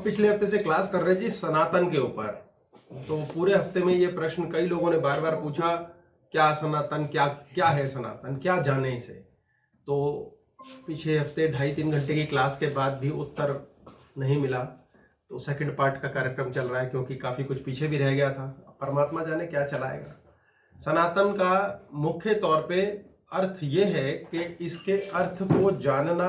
पिछले हफ्ते से क्लास कर रहे जी सनातन के ऊपर। तो पूरे हफ्ते में ये प्रश्न कई लोगों ने बार बार पूछा, क्या सनातन, क्या क्या है सनातन, क्या जाने इसे। तो पीछे हफ्ते 2.5-3 घंटे की क्लास के बाद भी उत्तर नहीं मिला। तो सेकंड पार्ट का कार्यक्रम चल रहा है, क्योंकि काफ़ी कुछ पीछे भी रह गया था। परमात्मा जाने क्या चलाएगा। सनातन का मुख्य तौर पे अर्थ ये है कि इसके अर्थ को जानना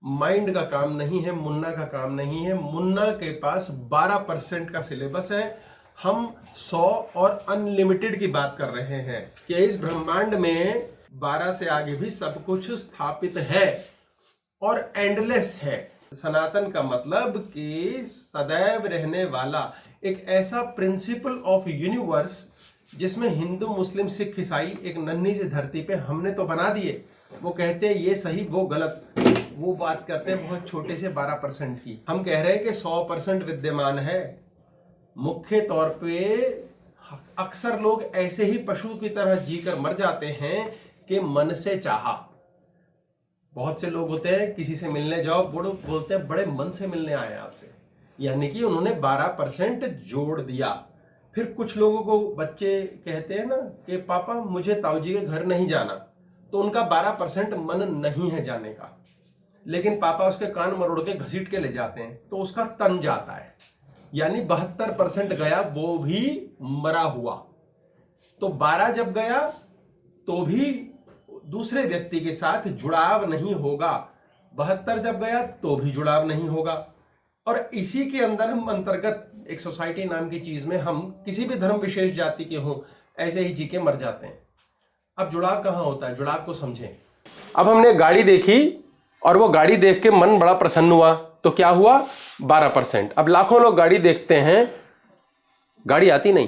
माइंड का काम नहीं है, मुन्ना का काम नहीं है। मुन्ना के पास 12% का सिलेबस है। हम 100 और अनलिमिटेड की बात कर रहे हैं कि इस ब्रह्मांड में 12 से आगे भी सब कुछ स्थापित है और एंडलेस है। सनातन का मतलब कि सदैव रहने वाला एक ऐसा प्रिंसिपल ऑफ यूनिवर्स जिसमें हिंदू, मुस्लिम, सिख, ईसाई एक नन्ही सी धरती पे हमने तो बना दिए। वो कहते हैं ये सही वो गलत, वो बात करते हैं बहुत छोटे से 12% की। हम कह रहे हैं कि 100% विद्यमान है। मुख्य तौर पे अक्सर लोग ऐसे ही पशु की तरह जीकर मर जाते हैं कि मन से चाहा। बहुत से लोग होते हैं, किसी से मिलने जाओ, बोलते हैं बड़े मन से मिलने आए आपसे, यानी कि उन्होंने 12% जोड़ दिया। फिर कुछ लोगों को बच्चे कहते हैं ना कि पापा मुझे ताऊजी के घर नहीं जाना, तो उनका 12% मन नहीं है जाने का, लेकिन पापा उसके कान मरोड़ के घसीट के ले जाते हैं तो उसका तन जाता है, यानी 72% गया, वो भी मरा हुआ। तो 12 जब गया तो भी दूसरे व्यक्ति के साथ जुड़ाव नहीं होगा, 72 जब गया तो भी जुड़ाव नहीं होगा। और इसी के अंदर हम अंतर्गत एक सोसाइटी नाम की चीज में हम किसी भी धर्म विशेष जाति के हों ऐसे ही जी के मर जाते हैं। अब जुड़ाव कहाँ होता है, जुड़ाव को समझें। अब हमने गाड़ी देखी और वो गाड़ी देख के मन बड़ा प्रसन्न हुआ, तो क्या हुआ, 12%। अब लाखों लोग गाड़ी देखते हैं, गाड़ी आती नहीं,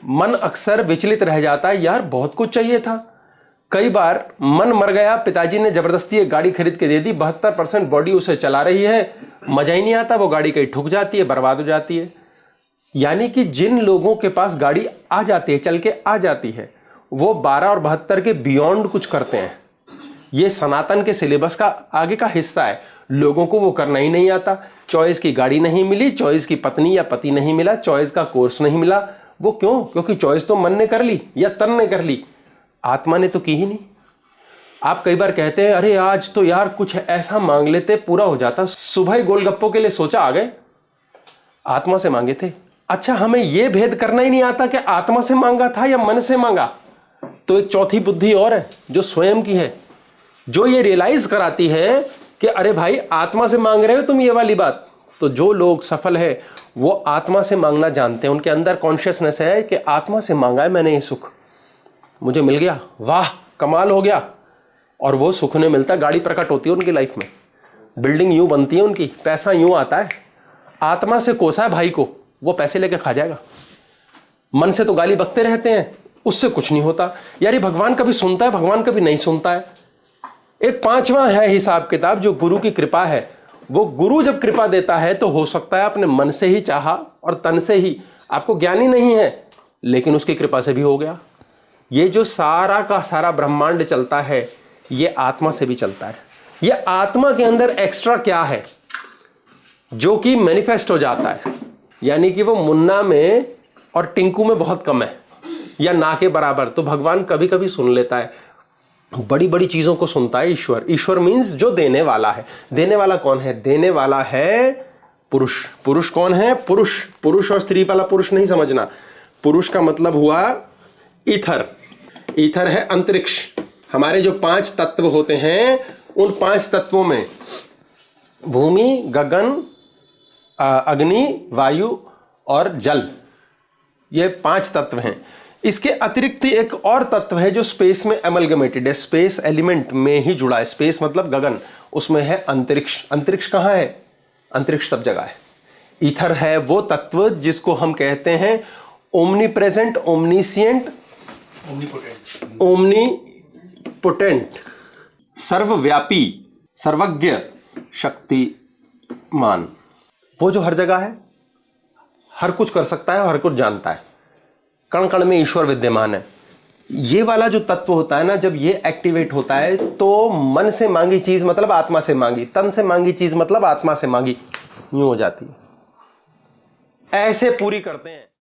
मन अक्सर विचलित रह जाता है, यार बहुत कुछ चाहिए था। कई बार मन मर गया, पिताजी ने जबरदस्ती एक गाड़ी खरीद के दे दी, 72% बॉडी उसे चला रही है, मजा ही नहीं आता, वो गाड़ी कहीं ठुक जाती है, बर्बाद हो जाती है। यानी कि जिन लोगों के पास गाड़ी आ जाती है, चल के आ जाती है, वो 12 और 72 के बियॉन्ड कुछ करते हैं। ये सनातन के सिलेबस का आगे का हिस्सा है। लोगों को वो करना ही नहीं आता। चॉइस की गाड़ी नहीं मिली, चॉइस की पत्नी या पति नहीं मिला, चॉइस का कोर्स नहीं मिला। वो क्यों? क्योंकि चॉइस तो मन ने कर ली या तन ने कर ली, आत्मा ने तो की ही नहीं। आप कई बार कहते हैं अरे आज तो यार कुछ ऐसा मांग लेते पूरा हो जाता, सुबह ही गोलगप्पों के लिए सोचा आ गए, आत्मा से मांगे थे। अच्छा, हमें यह भेद करना ही नहीं आता कि आत्मा से मांगा था या मन से मांगा। तो एक चौथी बुद्धि और है जो स्वयं की है, जो ये रियलाइज कराती है कि अरे भाई आत्मा से मांग रहे हो तुम ये वाली बात। तो जो लोग सफल है वो आत्मा से मांगना जानते हैं, उनके अंदर कॉन्शियसनेस है कि आत्मा से मांगा है मैंने ये सुख, मुझे मिल गया, वाह कमाल हो गया। और वो सुख नहीं मिलता, गाड़ी प्रकट होती है उनकी लाइफ में, बिल्डिंग यूं बनती है उनकी, पैसा यूं आता है। आत्मा से कोसा है भाई को, वो पैसे लेके खा जाएगा। मन से तो गाली बकते रहते हैं, उससे कुछ नहीं होता। यार ये भगवान कभी सुनता है, भगवान कभी नहीं सुनता है। एक 5वां है हिसाब किताब जो गुरु की कृपा है। वो गुरु जब कृपा देता है तो हो सकता है अपने मन से ही चाहा और तन से ही, आपको ज्ञान ही नहीं है लेकिन उसकी कृपा से भी हो गया। ये जो सारा का सारा ब्रह्मांड चलता है ये आत्मा से भी चलता है। ये आत्मा के अंदर एक्स्ट्रा क्या है जो कि मैनिफेस्ट हो जाता है, यानी कि वो मुन्ना में और टिंकू में बहुत कम है या ना के बराबर। तो भगवान कभी कभी सुन लेता है, बड़ी बड़ी चीजों को सुनता है ईश्वर। ईश्वर मीन्स जो देने वाला है। देने वाला कौन है? देने वाला है पुरुष। पुरुष कौन है? पुरुष। पुरुष और स्त्री वाला पुरुष नहीं समझना। पुरुष का मतलब हुआ ईथर। ईथर है अंतरिक्ष। हमारे जो 5 तत्व होते हैं उन 5 तत्वों में भूमि, गगन, अग्नि, वायु और जल, ये 5 तत्व हैं। इसके अतिरिक्त एक और तत्व है जो स्पेस में एमलगमेटेड है, स्पेस एलिमेंट में ही जुड़ा है। स्पेस मतलब गगन, उसमें है अंतरिक्ष। अंतरिक्ष कहाँ है? अंतरिक्ष सब जगह है। ईथर है वो तत्व जिसको हम कहते हैं ओमनी प्रेजेंट, ओमनीसिएंट, ओमनीपोटेंट, सर्वव्यापी, सर्वज्ञ, शक्तिमान। वो जो हर जगह है, हर कुछ कर सकता है और हर कुछ जानता है। कण कण में ईश्वर विद्यमान है। ये वाला जो तत्व होता है ना, जब ये एक्टिवेट होता है तो मन से मांगी चीज मतलब आत्मा से मांगी, तन से मांगी चीज मतलब आत्मा से मांगी, यूं हो जाती है। ऐसे पूरी करते हैं।